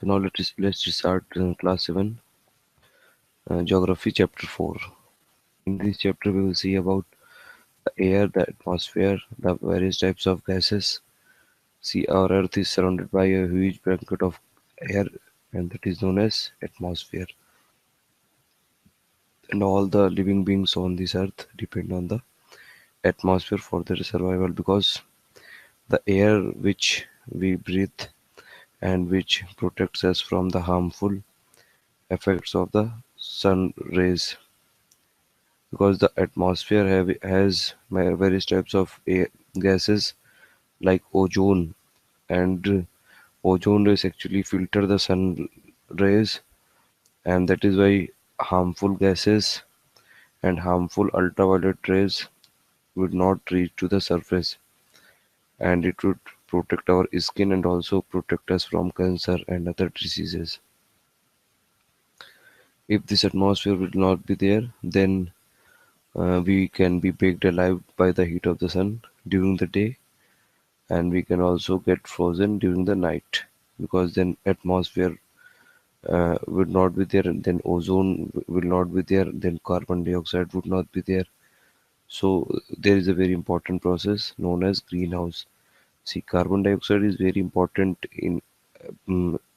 So now let's start class 7, Geography chapter 4. In this chapter we will see about the air, the atmosphere, the various types of gases. See, our earth is surrounded by a huge blanket of air, and that is known as atmosphere. And all the living beings on this earth depend on the atmosphere for their survival, because the air which we breathe and which protects us from the harmful effects of the sun rays, because the atmosphere has various types of gases like ozone, and ozone rays actually filter the sun rays, and that is why harmful gases and harmful ultraviolet rays would not reach to the surface, and it would protect our skin and also protect us from cancer and other diseases. If this atmosphere will not be there, then we can be baked alive by the heat of the sun during the day, and we can also get frozen during the night, because then atmosphere would not be there, and then ozone will not be there, then carbon dioxide would not be there. So there is a very important process known as greenhouse. See, carbon dioxide is very important in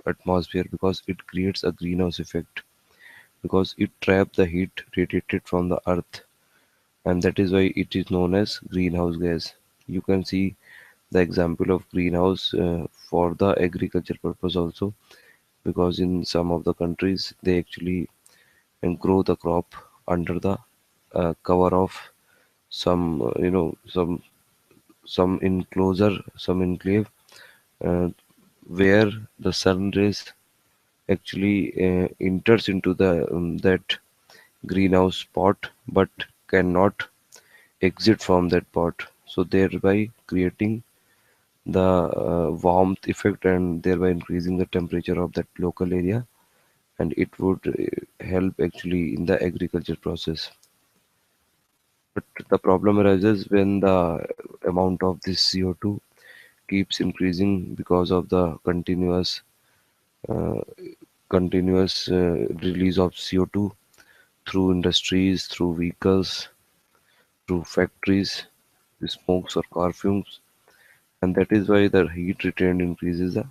atmosphere, because it creates a greenhouse effect, because it traps the heat radiated from the earth, and that is why it is known as greenhouse gas. You can see the example of greenhouse for the agriculture purpose also, because in some of the countries they actually grow the crop under the cover of some some enclosure, some enclave, uh, where the sun rays actually enters into the that greenhouse pot, but cannot exit from that pot, so thereby creating the warmth effect, and thereby increasing the temperature of that local area, and it would help actually in the agriculture process. But the problem arises when the amount of this CO2 keeps increasing because of the uh, continuous release of CO2 through industries, through vehicles, through factories, the smokes or car fumes, and that is why the heat retained increases the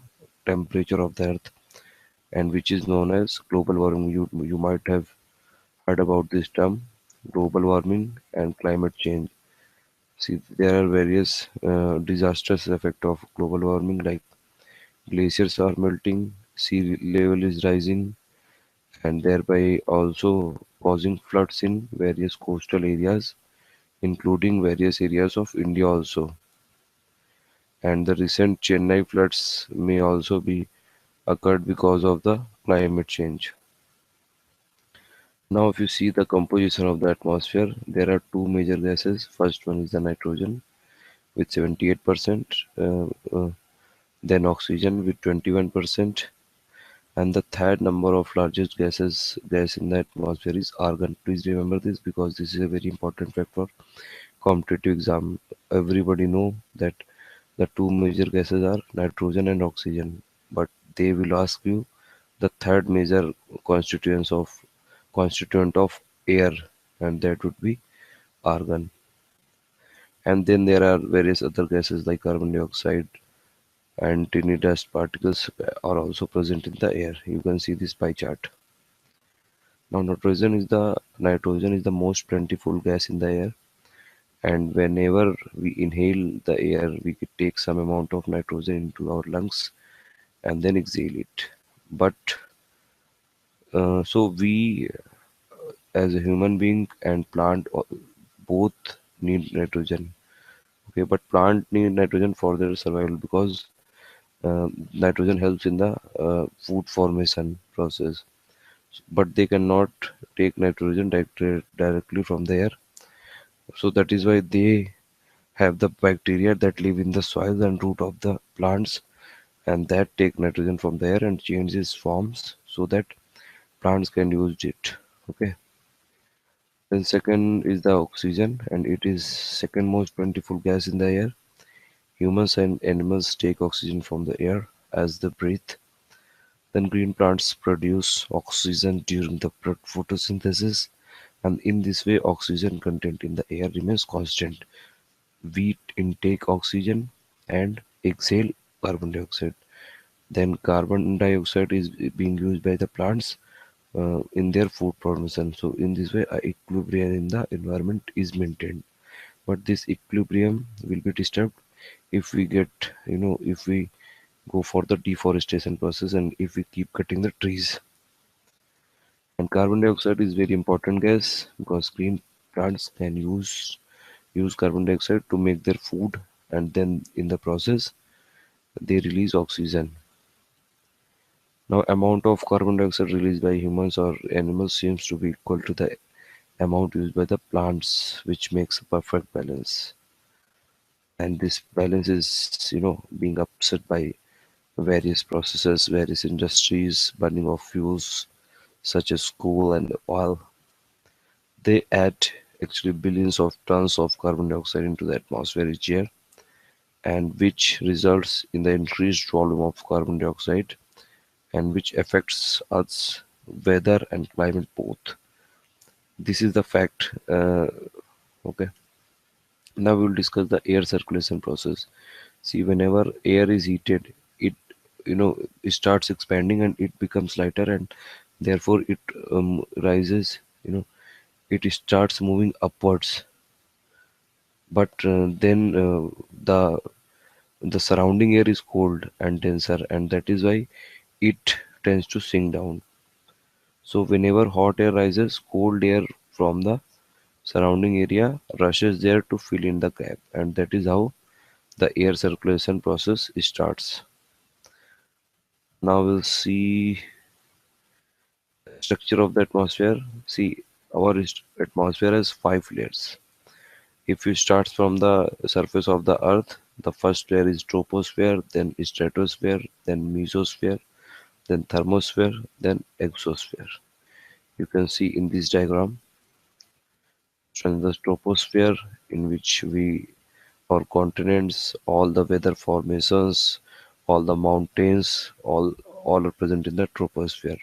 temperature of the earth, and which is known as global warming. You might have heard about this term, global warming and climate change. See, there are various disastrous effect of global warming, like glaciers are melting, sea level is rising, and thereby also causing floods in various coastal areas, including various areas of India also. And the recent Chennai floods may also be occurred because of the climate change. Now, if you see the composition of the atmosphere, there are two major gases. First one is the nitrogen with 78%, then oxygen with 21%, and the third number of largest gas in the atmosphere is argon. Please remember this, because this is a very important fact for competitive exam. Everybody know that the two major gases are nitrogen and oxygen, but they will ask you the third major constituent of air, and that would be argon. And then there are various other gases like carbon dioxide and tiny dust particles are also present in the air. You can see this pie chart. Now, nitrogen is the most plentiful gas in the air, and whenever we inhale the air, we could take some amount of nitrogen into our lungs and then exhale it. But so we, as a human being and plant, both need nitrogen. Okay, but plant need nitrogen for their survival, because nitrogen helps in the food formation process. But they cannot take nitrogen directly from the air. So that is why they have the bacteria that live in the soil and root of the plants, and that take nitrogen from the air and changes forms so that plants can use it. Okay. Then second is the oxygen, and it is second most plentiful gas in the air. Humans and animals take oxygen from the air as they breathe. Then green plants produce oxygen during the photosynthesis, and in this way oxygen content in the air remains constant. We intake oxygen and exhale carbon dioxide. Then carbon dioxide is being used by the plants in their food production. So in this way, a equilibrium in the environment is maintained. But this equilibrium will be disturbed if we get, if we go for the deforestation process and if we keep cutting the trees. And carbon dioxide is very important gas because green plants can use carbon dioxide to make their food, and then in the process they release oxygen. Now amount of carbon dioxide released by humans or animals seems to be equal to the amount used by the plants, which makes a perfect balance. And this balance is being upset by various processes, various industries, burning of fuels such as coal and oil. They add actually billions of tons of carbon dioxide into the atmosphere each year, and which results in the increased volume of carbon dioxide, and which affects Earth's weather and climate both. This is the fact. Okay. Now we will discuss the air circulation process. See, whenever air is heated, it it starts expanding and it becomes lighter, and therefore it rises. It starts moving upwards. But then the surrounding air is cold and denser, and that is why it tends to sink down. So whenever hot air rises, cold air from the surrounding area rushes there to fill in the gap, and that is how the air circulation process starts. Now we'll see structure of the atmosphere. See, our atmosphere has five layers. If you start from the surface of the earth, the first layer is troposphere, then stratosphere, then mesosphere, then thermosphere, then exosphere. You can see in this diagram from the troposphere, in which we our continents, all the weather formations, all the mountains, all are present in the troposphere.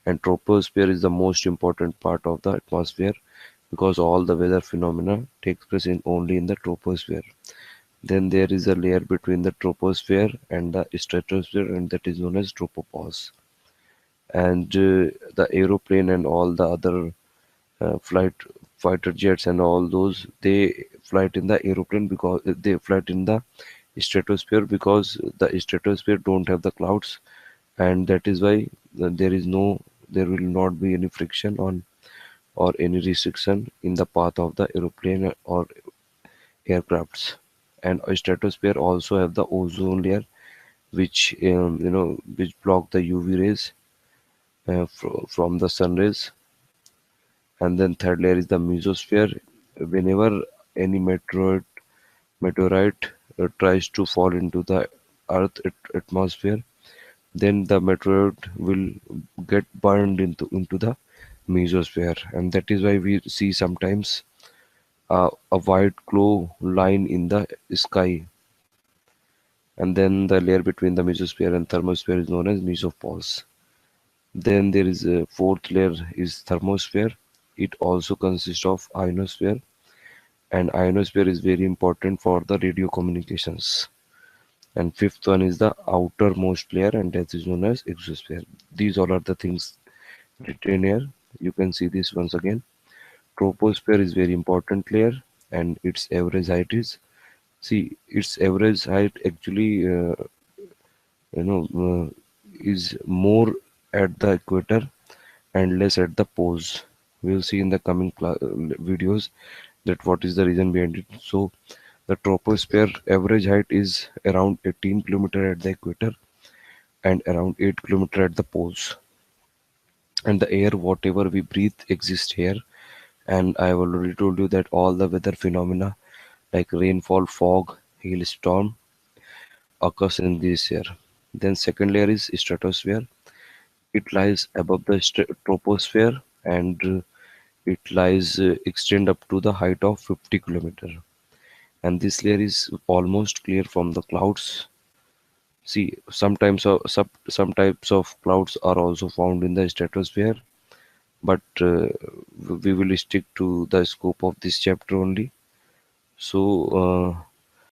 And troposphere is the most important part of the atmosphere because all the weather phenomena takes place in only in the troposphere. Then there is a layer between the troposphere and the stratosphere, and that is known as tropopause. And the aeroplane and all the other flight fighter jets and all those, they flight in the aeroplane because they flight in the stratosphere, because the stratosphere don't have the clouds, and that is why there will not be any friction on or any restriction in the path of the aeroplane or aircrafts. And a stratosphere also have the ozone layer, which which block the UV rays from the sun rays. And then third layer is the mesosphere. Whenever any meteorite tries to fall into the earth atmosphere, then the meteorite will get burned into the mesosphere, and that is why we see sometimes a white glow line in the sky. And then the layer between the mesosphere and thermosphere is known as mesopause. Then there is a fourth layer is thermosphere. It also consists of ionosphere, and ionosphere is very important for the radio communications. And fifth one is the outermost layer, and that is known as exosphere. These all are the things written here. You can see this once again. Troposphere is very important layer, and its average height is, see, its average height actually you know is more at the equator and less at the poles. We'll see in the coming videos that what is the reason behind it. So the troposphere average height is around 18 kilometer at the equator and around 8 kilometer at the poles. And the air whatever we breathe exists here, and I have already told you that all the weather phenomena like rainfall, fog, hailstorm occurs in this air. Then second layer is stratosphere. It lies above the troposphere, and it lies extend up to the height of 50 kilometer. And this layer is almost clear from the clouds, See, some types of clouds are also found in the stratosphere, but we will stick to the scope of this chapter only. So,